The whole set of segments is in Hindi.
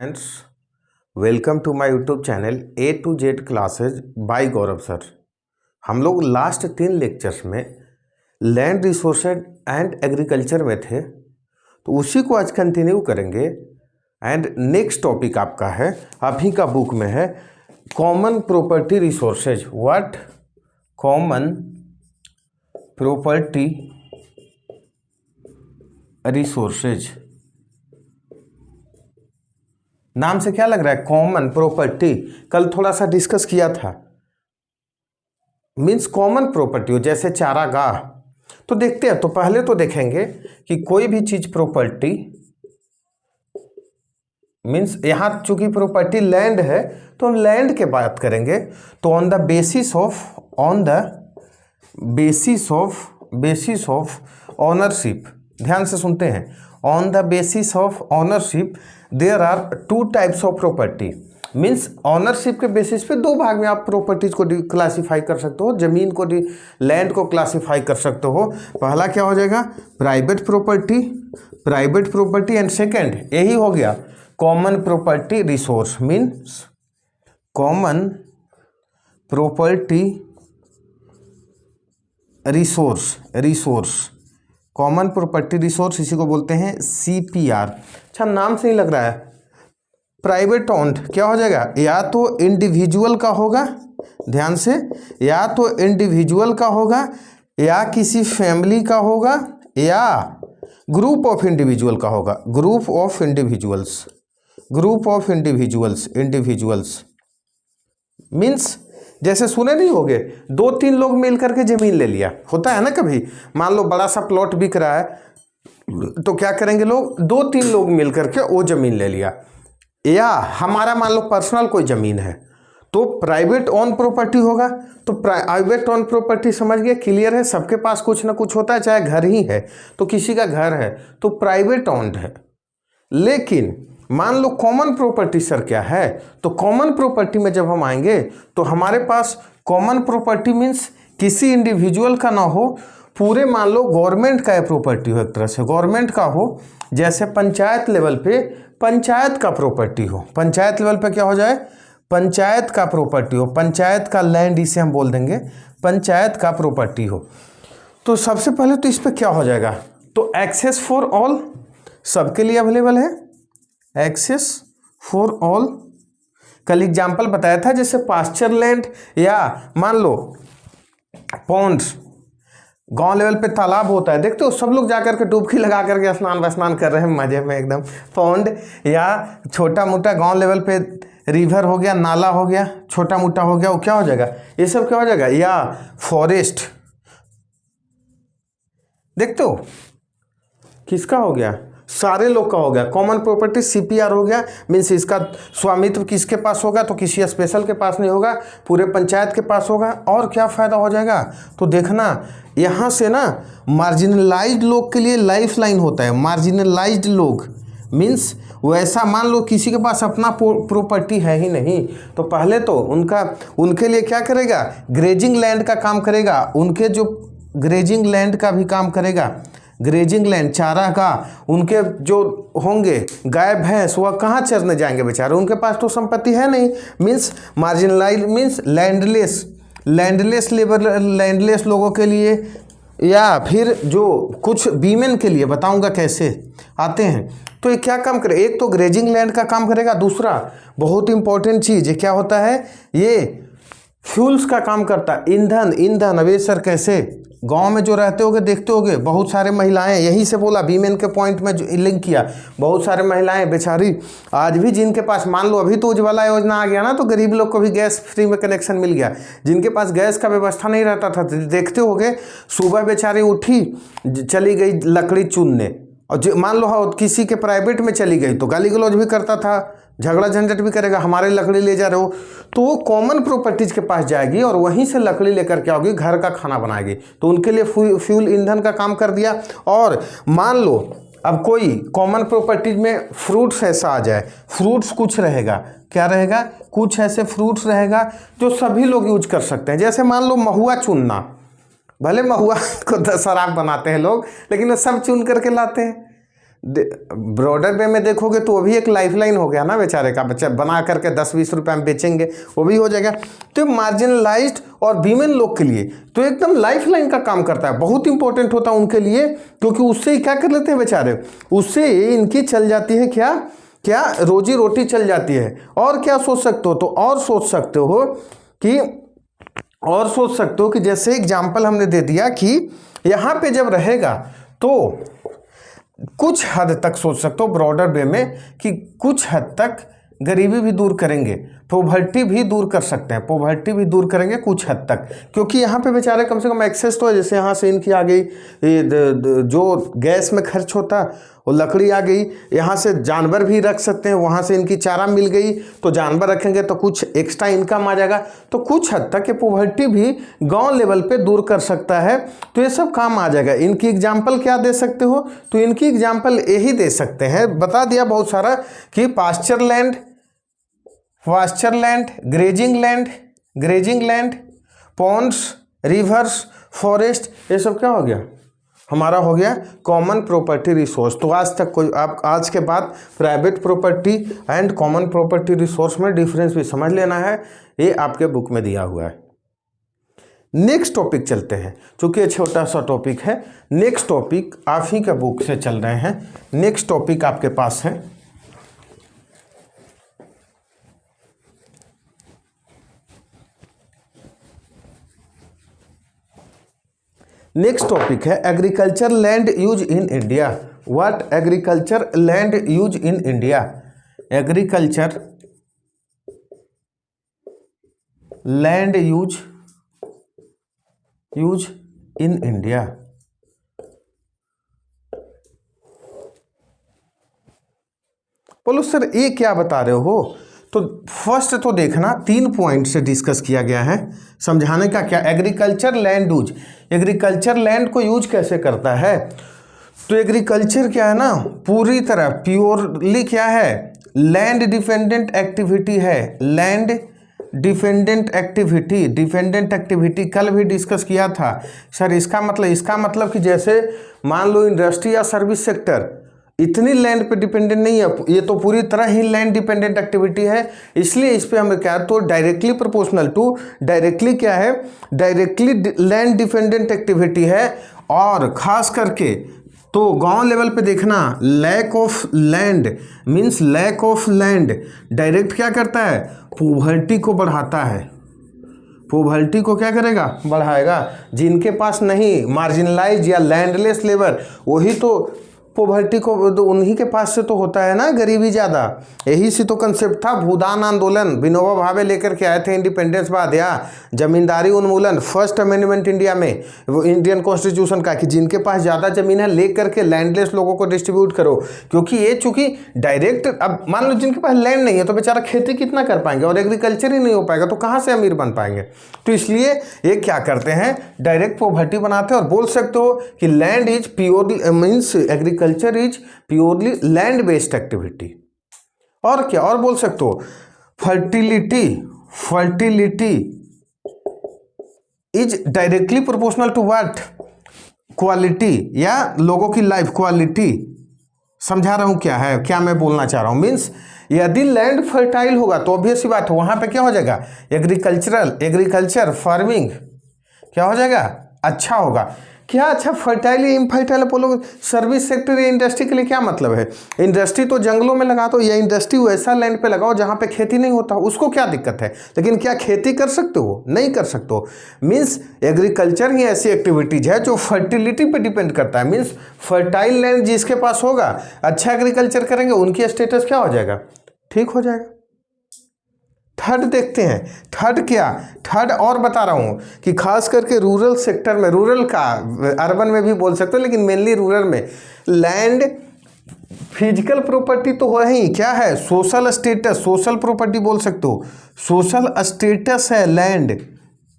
Friends, welcome to my YouTube channel A to Z classes by Gaurav sir. हम लोग लास्ट 3 लेक्चर्स में लैंड रिसोर्सेज एंड एग्रीकल्चर में थे, तो उसी को आज कंटिन्यू करेंगे। एंड नेक्स्ट टॉपिक आपका है, अभी का बुक में है common property resources. What? Common property resources. नाम से क्या लग रहा है? Common property. कल थोड़ा सा डिस्कस किया था, मीन्स कॉमन प्रॉपर्टी हो, जैसे चारागाह। तो देखते हैं, तो पहले तो देखेंगे कि कोई भी चीज प्रॉपर्टी मीन्स यहां चूंकि प्रॉपर्टी लैंड है तो हम लैंड के बात करेंगे। तो on the basis of ownership, ध्यान से सुनते हैं। On the basis of ownership there are 2 types of property. Means ownership के बेसिस पे 2 भाग में आप प्रॉपर्टीज को क्लासीफाई कर सकते हो, जमीन को लैंड को क्लासीफाई कर सकते हो। पहला क्या हो जाएगा? प्राइवेट प्रॉपर्टी एंड सेकंड यही हो गया common property resource. Means common property resource common property resource, इसी को बोलते हैं CPR। अच्छा, नाम से ही लग रहा है प्राइवेट ओन्ड। क्या हो जाएगा? या तो इंडिविजुअल का होगा, ध्यान से, या तो इंडिविजुअल का होगा, या किसी फैमिली का होगा, या ग्रुप ऑफ इंडिविजुअल का होगा। ग्रुप ऑफ इंडिविजुअल्स मीन्स जैसे सुने नहीं होगे, 2-3 लोग मिल करके जमीन ले लिया, होता है ना कभी। मान लो बड़ा सा प्लॉट बिक रहा है, तो क्या करेंगे लोग? 2-3 लोग मिल करके वो जमीन ले लिया। या हमारा मान लो पर्सनल कोई जमीन है, तो प्राइवेट ओन प्रॉपर्टी होगा। तो प्राइवेट ओन प्रॉपर्टी समझ गए, क्लियर है। सबके पास कुछ ना कुछ होता है, चाहे घर ही है तो किसी का घर है तो प्राइवेट ओन्ड है। लेकिन मान लो कॉमन प्रॉपर्टी सर क्या है? तो कॉमन प्रॉपर्टी में जब हम आएंगे तो हमारे पास कॉमन प्रॉपर्टी मीन्स किसी इंडिविजुअल का ना हो, पूरे मान लो गवर्नमेंट का प्रॉपर्टी हो, एक तरह से गवर्नमेंट का हो। जैसे पंचायत लेवल पे पंचायत का प्रॉपर्टी हो, पंचायत लेवल पे क्या हो जाए? पंचायत का प्रॉपर्टी हो, पंचायत का लैंड, इसे हम बोल देंगे पंचायत का प्रॉपर्टी हो। तो सबसे पहले तो इस पे क्या हो जाएगा? तो एक्सेस फॉर ऑल, सबके लिए अवेलेबल है, एक्सेस फॉर ऑल। कल एग्जाम्पल बताया था, जैसे पास्चर लैंड, या मान लो पॉन्ड्स, गांव लेवल पे तालाब होता है, देखते हो सब लोग जाकर के डुबकी लगा करके स्नान कर रहे हैं मजे में एकदम। पॉन्ड या छोटा मोटा गांव लेवल पे रिवर हो गया, नाला हो गया, छोटा मोटा हो गया, वो क्या हो जाएगा? ये सब क्या हो जाएगा? या फॉरेस्ट, देखते हो किसका हो गया? सारे लोग का हो गया। कॉमन प्रॉपर्टी CPR हो गया, मीन्स इसका स्वामित्व किसके पास होगा? तो किसी स्पेशल के पास नहीं होगा, पूरे पंचायत के पास होगा। और क्या फ़ायदा हो जाएगा? तो देखना यहाँ से ना मार्जिनलाइज्ड लोग के लिए लाइफ लाइन होता है। मार्जिनलाइज्ड लोग मीन्स वैसा, मान लो किसी के पास अपना प्रॉपर्टी है ही नहीं, तो पहले तो उनके लिए क्या करेगा? ग्रेजिंग लैंड का काम करेगा। उनके जो ग्रेजिंग लैंड का भी काम करेगा, ग्रेजिंग लैंड, चारा का। उनके जो होंगे गाय भैंस, वह कहाँ चरने जाएंगे बेचारे? उनके पास तो संपत्ति है नहीं। मीन्स मार्जिनलाइज मीन्स लैंडलेस लोगों के लिए, या फिर जो कुछ वीमेन के लिए, बताऊंगा कैसे आते हैं। तो ये क्या काम करे? एक तो ग्रेजिंग लैंड का काम करेगा, दूसरा बहुत इंपॉर्टेंट चीज़ ये क्या होता है? ये फ्यूल्स का काम करता है, ईंधन। अब ये सर कैसे? गांव में जो रहते होगे देखते होगे, बहुत सारे महिलाएं, यहीं से बोला वीमेन के पॉइंट में जो लिंक किया, बहुत सारे महिलाएं बेचारी आज भी, जिनके पास मान लो अभी तो उज्ज्वला योजना आ गया ना, तो गरीब लोग को भी गैस फ्री में कनेक्शन मिल गया। जिनके पास गैस का व्यवस्था नहीं रहता था, देखते होगे सुबह बेचारी उठी, चली गई लकड़ी चुनने, और मान लो किसी के प्राइवेट में चली गई तो गाली गलौज भी करता था, झगड़ा झंझट भी करेगा, हमारे लकड़ी ले जा रहे हो। तो वो कॉमन प्रॉपर्टीज के पास जाएगी और वहीं से लकड़ी लेकर के आओगी, घर का खाना बनाएगी। तो उनके लिए फ्यूल ईंधन का काम कर दिया। और मान लो अब कोई कॉमन प्रॉपर्टीज में फ्रूट्स ऐसा आ जाए, फ्रूट्स कुछ रहेगा, क्या रहेगा? कुछ ऐसे फ्रूट्स रहेगा जो सभी लोग यूज कर सकते हैं। जैसे मान लो महुआ चुनना, भले महुआ को शराब बनाते हैं लोग, लेकिन वो सब चुन करके लाते हैं। ब्रॉडर वे में देखोगे तो वो भी एक लाइफलाइन हो गया ना बेचारे का, बच्चा बना करके 10-20 रुपये में बेचेंगे, वो भी हो जाएगा। तो मार्जिनलाइज्ड और वीमेन लोग के लिए तो एकदम लाइफलाइन का काम करता है, बहुत इंपॉर्टेंट होता है उनके लिए, क्योंकि उससे ही क्या कर लेते हैं बेचारे, उससे इनकी चल जाती है क्या क्या रोजी रोटी चल जाती है। और क्या सोच सकते हो, तो और सोच सकते हो कि जैसे एग्जाम्पल हमने दे दिया कि यहाँ पे जब रहेगा तो कुछ हद तक सोच सकते हो ब्रॉडर वे में कि कुछ हद तक गरीबी भी दूर करेंगे, पॉवर्टी भी दूर कर सकते हैं, पॉवर्टी भी दूर करेंगे कुछ हद तक, क्योंकि यहाँ पे बेचारे कम से कम एक्सेस तो है। जैसे यहाँ से इनकी आ गई जो गैस में खर्च होता है वो लकड़ी आ गई, यहाँ से जानवर भी रख सकते हैं, वहाँ से इनकी चारा मिल गई तो जानवर रखेंगे तो कुछ एक्स्ट्रा इनकम आ जाएगा। तो कुछ हद तक ये पॉवर्टी भी गांव लेवल पे दूर कर सकता है, तो ये सब काम आ जाएगा। इनकी एग्जाम्पल क्या दे सकते हो, तो इनकी एग्जाम्पल यही दे सकते हैं, बता दिया बहुत सारा कि pasture land, grazing land, ponds, rivers, forest, ये सब क्या हो गया, हमारा हो गया कॉमन प्रॉपर्टी रिसोर्स। तो आज तक कोई आप आज के बाद private property and common property resource में डिफरेंस भी समझ लेना है, ये आपके बुक में दिया हुआ है। नेक्स्ट टॉपिक चलते हैं, चूंकि ये छोटा सा टॉपिक है। नेक्स्ट टॉपिक आप ही के बुक से चल रहे हैं। नेक्स्ट टॉपिक आपके पास है agriculture land use in India. What agriculture land use in India, agriculture land use in India. बोलो सर ये क्या बता रहे हो, तो फर्स्ट तो देखना 3 पॉइंट से डिस्कस किया गया है, समझाने का क्या, agriculture land use, agriculture land को यूज कैसे करता है। तो एग्रीकल्चर क्या है ना, पूरी तरह प्योरली क्या है, लैंड डिपेंडेंट एक्टिविटी है, लैंड डिपेंडेंट एक्टिविटी कल भी डिस्कस किया था सर। इसका मतलब कि जैसे मान लो इंडस्ट्री या सर्विस सेक्टर इतनी लैंड पे डिपेंडेंट नहीं है, ये तो पूरी तरह ही लैंड डिपेंडेंट एक्टिविटी है, इसलिए इस पे हमें क्या, तो डायरेक्टली प्रोपोर्शनल टू डायरेक्टली क्या है, डायरेक्टली लैंड डिपेंडेंट एक्टिविटी है। और खास करके तो गांव लेवल पे देखना, lack of land means lack of land direct क्या करता है, पॉवर्टी को बढ़ाता है, पॉवर्टी को क्या करेगा, बढ़ाएगा। जिनके पास नहीं, मार्जिनलाइज या लैंडलेस लेबर, वही तो पॉवर्टी को, तो उन्हीं के पास से तो होता है ना गरीबी ज़्यादा। यही से तो कंसेप्ट था भूदान आंदोलन, विनोबा भावे लेकर के आए थे इंडिपेंडेंस बाद, या जमींदारी उन्मूलन, फर्स्ट अमेंडमेंट इंडिया में वो इंडियन कॉन्स्टिट्यूशन का, कि जिनके पास ज़्यादा ज़मीन है ले करके लैंडलेस लोगों को डिस्ट्रीब्यूट करो। क्योंकि ये चूँकि डायरेक्ट, अब मान लो जिनके पास लैंड नहीं है तो बेचारा खेती कितना कर पाएंगे, और एग्रीकल्चर ही नहीं हो पाएगा तो कहाँ से अमीर बन पाएंगे। तो इसलिए ये क्या करते हैं, डायरेक्ट पॉवर्टी बनाते हैं। और बोल सकते हो कि land is purely means agriculture is purely land based activity. और क्या और बोल सकते हो, fertility is directly proportional to what, quality, या लोगों की लाइफ क्वालिटी। समझा रहा हूं क्या है, क्या मैं बोलना चाह रहा हूं, मीन्स यदि लैंड फर्टाइल होगा तो ऑब्वियस सी बात है वहां पे क्या हो जाएगा, एग्रीकल्चर फार्मिंग क्या हो जाएगा, अच्छा होगा। क्या अच्छा, फर्टाइल इनफर्टाइल बोलो, सर्विस सेक्टर या इंडस्ट्री के लिए क्या मतलब है। इंडस्ट्री तो जंगलों में लगा दो, या इंडस्ट्री वैसा लैंड पे लगाओ जहाँ पे खेती नहीं होता, उसको क्या दिक्कत है। लेकिन क्या खेती कर सकते हो, नहीं कर सकते हो। मीन्स एग्रीकल्चर ही ऐसी एक्टिविटीज है जो फर्टिलिटी पे डिपेंड करता है। मीन्स फर्टाइल लैंड जिसके पास होगा, अच्छा एग्रीकल्चर करेंगे, उनकी स्टेटस क्या हो जाएगा, ठीक हो जाएगा। थर्ड देखते हैं, थर्ड और बता रहा हूँ कि खास करके रूरल सेक्टर में, रूरल का अर्बन में भी बोल सकते हो लेकिन मेनली रूरल में, लैंड फिजिकल प्रॉपर्टी तो है ही, क्या है, सोशल स्टेटस, सोशल प्रॉपर्टी बोल सकते हो, सोशल स्टेटस है लैंड,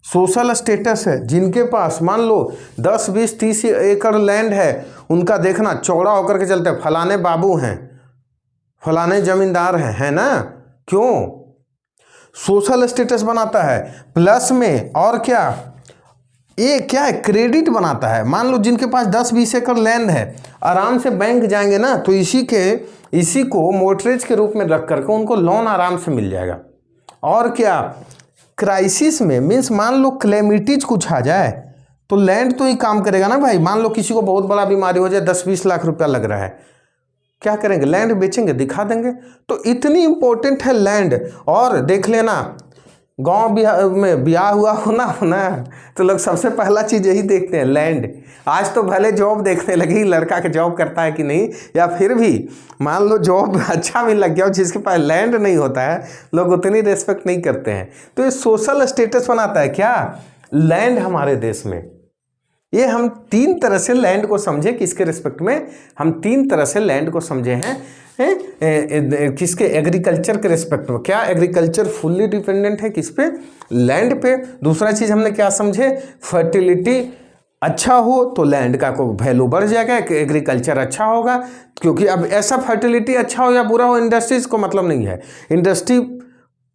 सोशल स्टेटस है। जिनके पास मान लो 10, 20, 30 एकड़ लैंड है, उनका देखना चौड़ा होकर के चलते हैं, फलाने बाबू हैं, फलाने जमींदार हैं, है ना, क्यों, सोशल स्टेटस बनाता है। प्लस में और क्या, ये क्या है, क्रेडिट बनाता है। मान लो जिनके पास 10-20 एकड़ लैंड है, आराम से बैंक जाएंगे ना तो इसी को मोर्टगेज के रूप में रख करके उनको लोन आराम से मिल जाएगा। और क्या, क्राइसिस में मीन्स मान लो क्लेमिटीज कुछ आ जाए तो लैंड तो ही काम करेगा ना भाई। मान लो किसी को बहुत बड़ा बीमारी हो जाए, 10-20 लाख रुपया लग रहा है, क्या करेंगे, लैंड बेचेंगे, दिखा देंगे। तो इतनी इंपॉर्टेंट है लैंड। और देख लेना, गांव में ब्याह हुआ होना तो लोग सबसे पहला चीज़ यही देखते हैं, लैंड। आज तो भले जॉब देखने लगी, लड़का के जॉब करता है कि नहीं, या फिर भी मान लो जॉब अच्छा भी लग गया, जिसके पास लैंड नहीं होता है लोग उतनी रेस्पेक्ट नहीं करते हैं। तो ये सोशल स्टेटस बनाता है क्या, लैंड हमारे देश में। ये हम 3 तरह से लैंड को समझे, किसके रिस्पेक्ट में, हम 3 तरह से लैंड को समझे हैं। किसके, एग्रीकल्चर के रिस्पेक्ट में। क्या, एग्रीकल्चर फुल्ली डिपेंडेंट है किस पे, लैंड पे। दूसरा चीज़ हमने क्या समझे, फर्टिलिटी अच्छा हो तो लैंड का को वैल्यू बढ़ जाएगा, एग्रीकल्चर अच्छा होगा। क्योंकि अब ऐसा फर्टिलिटी अच्छा हो या बुरा हो, इंडस्ट्रीज को मतलब नहीं है, इंडस्ट्री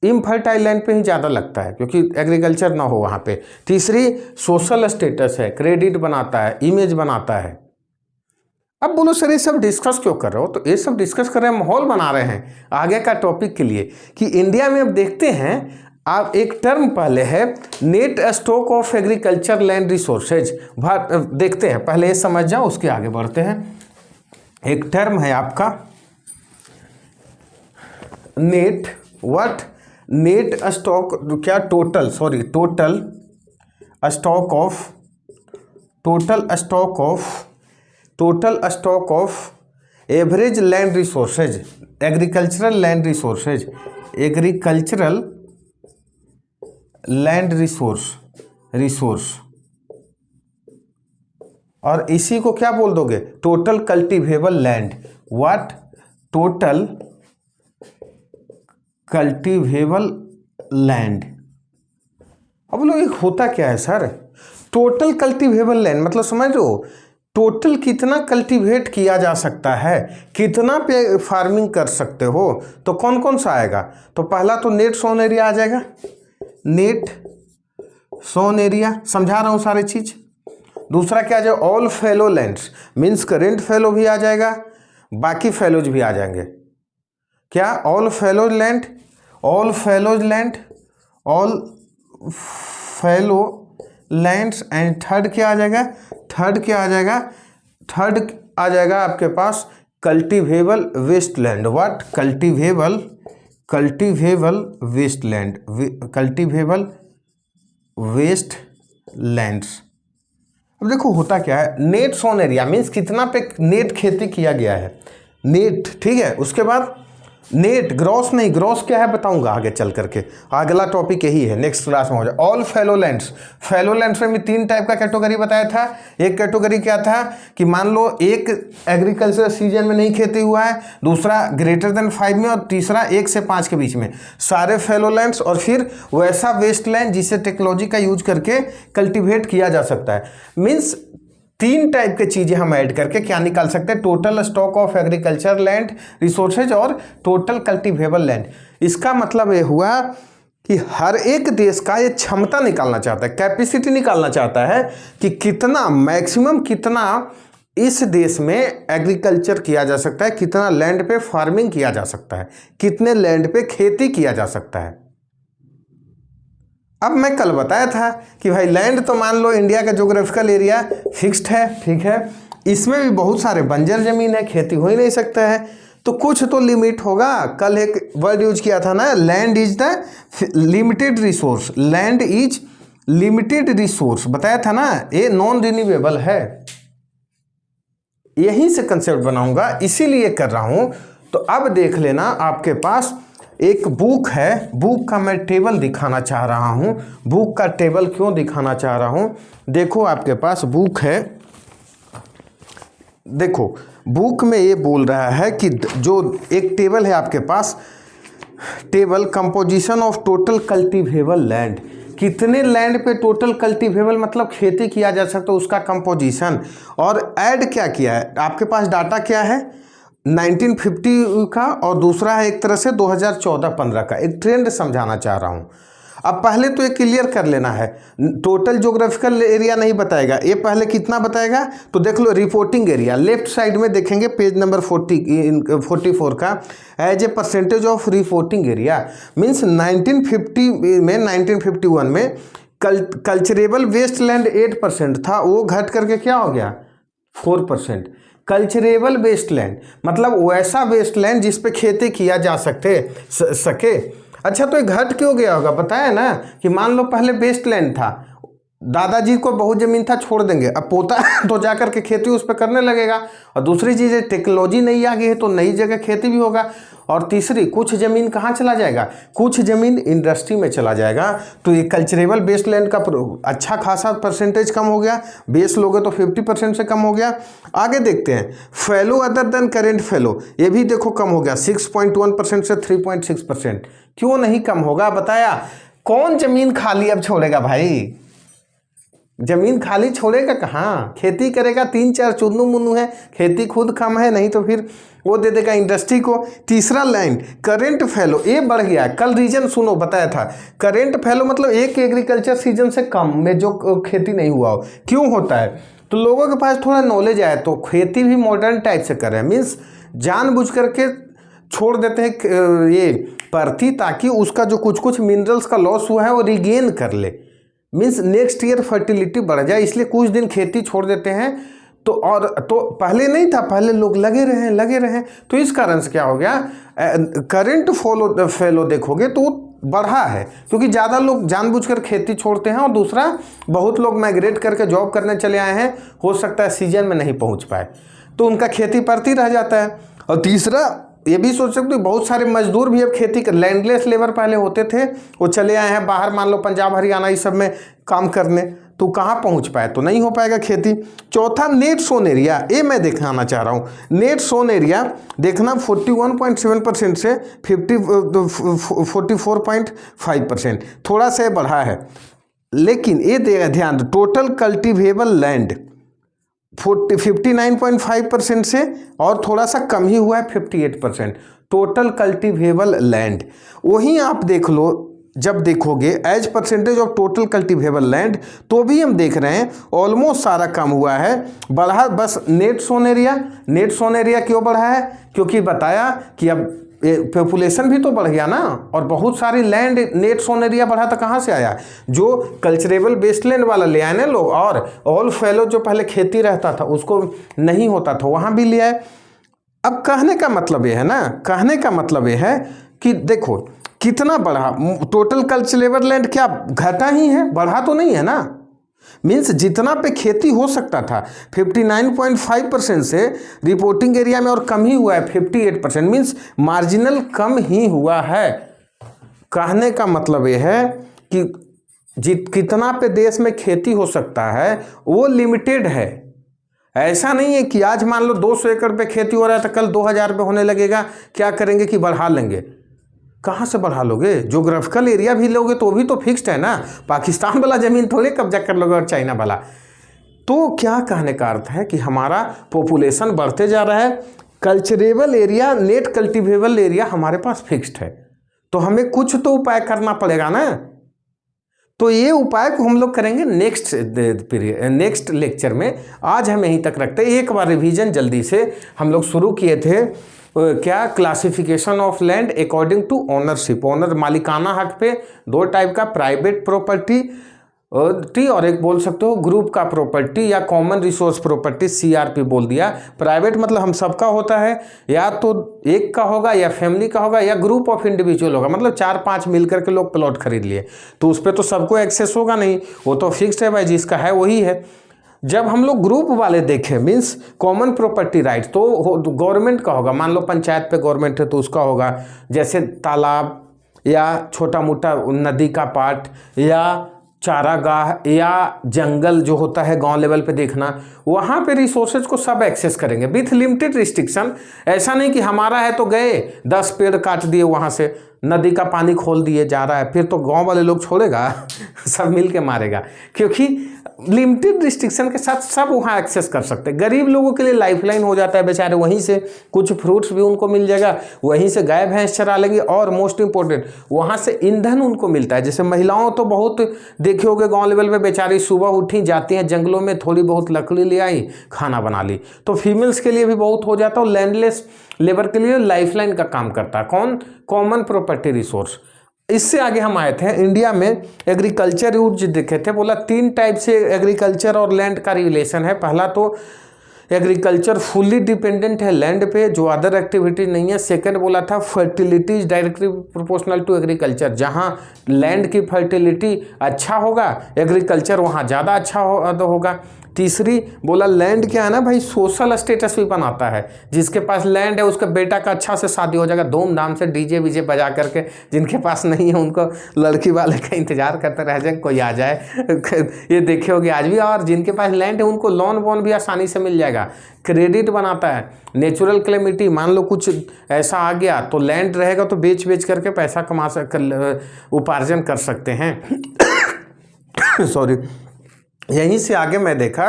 इनफर्टाइल लैंड पे ही ज़्यादा लगता है क्योंकि एग्रीकल्चर ना हो वहाँ पे। तीसरी सोशल स्टेटस है, क्रेडिट बनाता है, इमेज बनाता है। अब बोलो सर ये सब डिस्कस क्यों कर रहे हो, तो ये सब डिस्कस कर रहे हैं, माहौल बना रहे हैं आगे का टॉपिक के लिए कि इंडिया में अब देखते हैं, आप एक टर्म पहले है net stock of agriculture land resources, देखते हैं, पहले ये समझ जाओ उसके आगे बढ़ते हैं। एक टर्म है आपका नेट, व्हाट, नेट स्टॉक, क्या, total stock of average land resources, agricultural land resource, और इसी को क्या बोल दोगे, total cultivable land, what, total cultivable land. अब लोग एक होता क्या है सर, टोटल कल्टीवेबल लैंड मतलब समझ लो टोटल कितना कल्टीवेट किया जा सकता है, कितना पे फार्मिंग कर सकते हो। तो कौन कौन सा आएगा, तो पहला तो नेट सोन एरिया आ जाएगा, नेट सोन एरिया, समझा रहा हूँ सारी चीज। दूसरा क्या आ जाएगा, all fallow lands, means current fallow भी आ जाएगा, बाकी फेलोज भी आ जाएंगे। क्या, all fallow land lands. And third क्या आ जाएगा, आपके पास cultivable waste land, what, cultivable waste lands. अब देखो होता क्या है, नेट सोन एरिया मीन्स कितना पे नेट खेती किया गया है, नेट, ठीक है। उसके बाद नेट, ग्रॉस नहीं, ग्रॉस क्या है बताऊंगा आगे चल करके, अगला टॉपिक यही है, नेक्स्ट क्लास में हो जाए। ऑल फेलो लैंड्स में भी 3 टाइप का कैटेगरी बताया था। एक कैटेगरी क्या था कि मान लो एक एग्रीकल्चर सीजन में नहीं खेती हुआ है, दूसरा ग्रेटर देन 5 में, और तीसरा 1 से 5 के बीच में, सारे फेलो लैंड्स। और फिर वैसा वेस्ट लैंड जिसे टेक्नोलॉजी का यूज करके कल्टिवेट किया जा सकता है। मीन्स 3 टाइप के चीजें हम ऐड करके क्या निकाल सकते हैं, total stock of agriculture land resources और टोटल कल्टीवेबल लैंड। इसका मतलब ये हुआ कि हर एक देश का ये क्षमता निकालना चाहता है, कैपेसिटी निकालना चाहता है कि कितना मैक्सिमम कितना इस देश में एग्रीकल्चर किया जा सकता है, कितना लैंड पे फार्मिंग किया जा सकता है, कितने लैंड पे खेती किया जा सकता है। अब मैं कल बताया था कि भाई लैंड तो मान लो इंडिया का ज्योग्राफिकल एरिया फिक्स्ड है, ठीक है, इसमें भी बहुत सारे बंजर जमीन है, खेती हो ही नहीं सकता है, तो कुछ तो लिमिट होगा। कल एक वर्ड यूज किया था ना, land is the limited resource, land is limited resource बताया था ना, ये नॉन रिन्यूएबल है। यहीं से कंसेप्ट बनाऊंगा, इसीलिए कर रहा हूं। तो अब देख लेना, आपके पास एक बुक है, बुक का मैं टेबल दिखाना चाह रहा हूं। बुक का टेबल क्यों दिखाना चाह रहा हूं, देखो आपके पास बुक है, देखो बुक में ये बोल रहा है कि जो एक टेबल है आपके पास, table composition of total cultivable land, कितने लैंड पे टोटल कल्टीवेबल मतलब खेती किया जा सकता है, उसका कंपोजिशन। और ऐड क्या किया है, आपके पास डाटा क्या है 1950 का, और दूसरा है एक तरह से 2014-15 का। एक ट्रेंड समझाना चाह रहा हूँ। अब पहले तो ये क्लियर कर लेना है, टोटल ज्योग्राफिकल एरिया नहीं बताएगा ये, पहले कितना बताएगा तो देख लो रिपोर्टिंग एरिया लेफ्ट साइड में देखेंगे पेज नंबर 44 का, as a percentage of reporting area means 1950 में 1951 में कल्चरेबल वेस्टलैंड 8% था, वो घट करके क्या हो गया 4%। कल्चरेबल वेस्टलैंड मतलब वैसा वेस्टलैंड जिस पे खेती किया जा सके। अच्छा तो ये घट क्यों गया होगा, बताया ना कि मान लो पहले वेस्टलैंड था, दादाजी को बहुत ज़मीन था छोड़ देंगे, अब पोता तो जा कर के खेती उस पर करने लगेगा, और दूसरी चीज़ है टेक्नोलॉजी नई आ गई है तो नई जगह खेती भी होगा, और तीसरी कुछ ज़मीन कहाँ चला जाएगा, कुछ ज़मीन इंडस्ट्री में चला जाएगा, तो ये कल्चरेबल वेस्टलैंड का अच्छा खासा परसेंटेज कम हो गया, बेस लोगे तो 50% से कम हो गया। आगे देखते हैं फैलो अदर देन करेंट फैलो, ये भी देखो कम हो गया 6.1% से 3.6%। क्यों नहीं कम होगा बताया, कौन ज़मीन खाली अब छोड़ेगा भाई, जमीन खाली छोड़ेगा कहाँ, खेती करेगा, 3-4 चुन्नू मुन्नू है, खेती खुद कम है, नहीं तो फिर वो दे देगा इंडस्ट्री को। तीसरा लाइन करेंट फैलो, ये बढ़ गया, कल रीजन सुनो बताया था, करेंट फैलो मतलब एक एग्रीकल्चर सीजन से कम में जो खेती नहीं हुआ हो। क्यों होता है तो लोगों के पास थोड़ा नॉलेज आए तो खेती भी मॉडर्न टाइप से करें, मीन्स जानबूझ करके छोड़ देते हैं ये परती, ताकि उसका जो कुछ मिनरल्स का लॉस हुआ है वो रिगेन कर ले, मीन्स नेक्स्ट ईयर फर्टिलिटी बढ़ जाए, इसलिए कुछ दिन खेती छोड़ देते हैं। तो और तो पहले नहीं था, पहले लोग लगे रहे, तो इस कारण से क्या हो गया, करंट फैलो देखोगे तो बढ़ा है, क्योंकि ज़्यादा लोग जानबूझकर खेती छोड़ते हैं, और दूसरा बहुत लोग माइग्रेट करके जॉब करने चले आए हैं, हो सकता है सीजन में नहीं पहुंच पाए तो उनका खेती परती रह जाता है। और तीसरा ये भी सोच सकते हो बहुत सारे मजदूर भी अब खेती कर, लैंडलेस लेबर पहले होते थे, वो चले आए हैं बाहर, मान लो पंजाब हरियाणा इस सब में काम करने, तो कहाँ पहुँच पाए, तो नहीं हो पाएगा खेती। चौथा नेट सोन एरिया, ये मैं दिखाना चाह रहा हूँ, नेट सोन एरिया देखना 41.7% से 44.5%, थोड़ा सा बढ़ा है, लेकिन ये ध्यान दो टोटल कल्टिवेबल लैंड 59.5% से और थोड़ा सा कम ही हुआ है 58% टोटल कल्टिवेबल लैंड। वहीं आप देख लो, जब देखोगे as percentage of total cultivable land, तो भी हम देख रहे हैं ऑलमोस्ट सारा कम हुआ है, बढ़ा बस नेट सोन एरिया क्यों बढ़ा है, क्योंकि बताया कि अब पॉपुलेशन भी तो बढ़ गया ना, और बहुत सारी लैंड नेट सोन एरिया बढ़ा तो कहाँ से आया, जो कल्चरेबल वेस्टलैंड वाला ले आए ना लोग, और ऑल फैलो जो पहले खेती रहता था उसको नहीं होता था वहाँ भी ले आए। अब कहने का मतलब ये है ना, कहने का मतलब ये है कि देखो कितना बढ़ा, टोटल कल्चरेबल लैंड क्या घटा ही है, बढ़ा तो नहीं है ना, मीन्स जितना पे खेती हो सकता था 59.5% से रिपोर्टिंग एरिया में और कम ही हुआ है 58%, मीन्स मार्जिनल कम ही हुआ है। कहने का मतलब ये है कि कितना पे देश में खेती हो सकता है वो लिमिटेड है, ऐसा नहीं है कि आज मान लो 200 एकड़ पे खेती हो रहा है तो कल 2000 पे होने लगेगा, क्या करेंगे कि बढ़ा लेंगे, कहाँ से बढ़ा लोगे, ज्योग्राफिकल एरिया भी लोगे तो भी तो फिक्स्ड है ना, पाकिस्तान वाला ज़मीन थोड़े कब्जा कर लोगे और चाइना वाला। तो क्या कहने का अर्थ है कि हमारा पॉपुलेशन बढ़ते जा रहा है, culturable area net cultivable area हमारे पास फिक्स्ड है, तो हमें कुछ तो उपाय करना पड़ेगा ना। तो ये उपाय को हम लोग करेंगे नेक्स्ट लेक्चर में, आज हम यहीं तक रखते हैं। एक बार रिवीजन जल्दी से, हम लोग शुरू किए थे क्या, classification of land according to ownership, owner मालिकाना हक पे दो टाइप का, प्राइवेट प्रॉपर्टी और एक बोल सकते हो ग्रुप का प्रॉपर्टी या कॉमन रिसोर्स प्रॉपर्टी, CRP बोल दिया। प्राइवेट मतलब हम सबका होता है, या तो एक का होगा या फैमिली का होगा या ग्रुप ऑफ इंडिविजुअल होगा, मतलब 4-5 मिलकर के लोग प्लॉट खरीद लिए, तो उस पर तो सबको एक्सेस होगा नहीं, वो तो फिक्स्ड है भाई, जिसका है वही है। जब हम लोग ग्रुप वाले देखें मीन्स कॉमन प्रॉपर्टी राइट, तो गवर्नमेंट का होगा, मान लो पंचायत पे गवर्नमेंट है तो उसका होगा, जैसे तालाब या छोटा मोटा नदी का पार्ट या चारागाह या जंगल जो होता है गांव लेवल पे देखना, वहाँ पे रिसोर्सेज को सब एक्सेस करेंगे विथ लिमिटेड रिस्ट्रिक्शन। ऐसा नहीं कि हमारा है तो गए 10 पेड़ काट दिए वहाँ से, नदी का पानी खोल दिए जा रहा है, फिर तो गांव वाले लोग छोड़ेगा सब मिल के मारेगा, क्योंकि लिमिटेड रिस्ट्रिक्शन के साथ सब वहाँ एक्सेस कर सकते हैं। गरीब लोगों के लिए लाइफलाइन हो जाता है, बेचारे वहीं से कुछ फ्रूट्स भी उनको मिल जाएगा, वहीं से गाय भैंस चरा लेंगे, और मोस्ट इंपॉर्टेंट वहाँ से ईंधन उनको मिलता है। जैसे महिलाओं तो बहुत देखे होंगे गाँव लेवल पे, बेचारी सुबह उठी जाती हैं जंगलों में, थोड़ी बहुत लकड़ी ले आई, खाना बना ली, तो फीमेल्स के लिए भी बहुत हो जाता है। और लैंडलेस लेबर के लिए लाइफलाइन का काम करता है कौन? Common property resource. इससे आगे हम आए थे, इंडिया में एग्रीकल्चर यूज देखे थे, बोला 3 टाइप से एग्रीकल्चर और लैंड का रिलेशन है। पहला तो एग्रीकल्चर फुल्ली डिपेंडेंट है लैंड पे, जो अदर एक्टिविटी नहीं है। सेकंड बोला था fertility is directly proportional to agriculture, जहाँ लैंड की फर्टिलिटी अच्छा होगा एग्रीकल्चर वहाँ ज़्यादा अच्छा होगा। तीसरी बोला लैंड क्या है ना भाई, सोशल स्टेटस भी बनाता है। जिसके पास लैंड है उसके बेटा का अच्छा से शादी हो जाएगा धूमधाम से, डीजे वीजे बजा करके। जिनके पास नहीं है उनको लड़की वाले का इंतजार करते रह जाए कोई आ जाए ये देखे होगे आज भी। और जिनके पास लैंड है उनको लोन वोन भी आसानी से मिल जाएगा। क्रेडिट बनाता है। नेचुरल कैलेमिटी, मान लो कुछ ऐसा आ गया तो लैंड रहेगा तो बेच बेच करके पैसा उपार्जन कर सकते हैं सॉरी। यहीं से आगे मैं देखा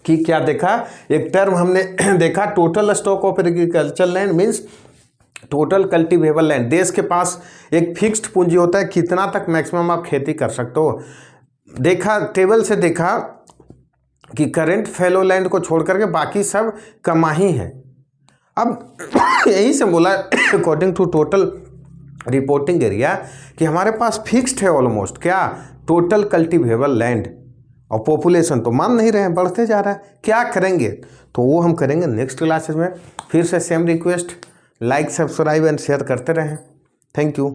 कि क्या देखा, एक टर्म हमने देखा total stock of agriculture land means total cultivable land. देश के पास एक फिक्स्ड पूंजी होता है, कितना तक मैक्सिमम आप खेती कर सकते हो। देखा टेबल से देखा कि करेंट फैलो लैंड को छोड़ करके बाकी सब कमा ही है। अब यहीं से बोला according to total reporting area कि हमारे पास फिक्स्ड है ऑलमोस्ट क्या, टोटल कल्टीवेबल लैंड। और पॉपुलेशन तो मान नहीं रहे हैं, बढ़ते जा रहा है। क्या करेंगे तो वो हम करेंगे नेक्स्ट क्लासेस में। फिर से same request, like subscribe and share करते रहें। Thank you.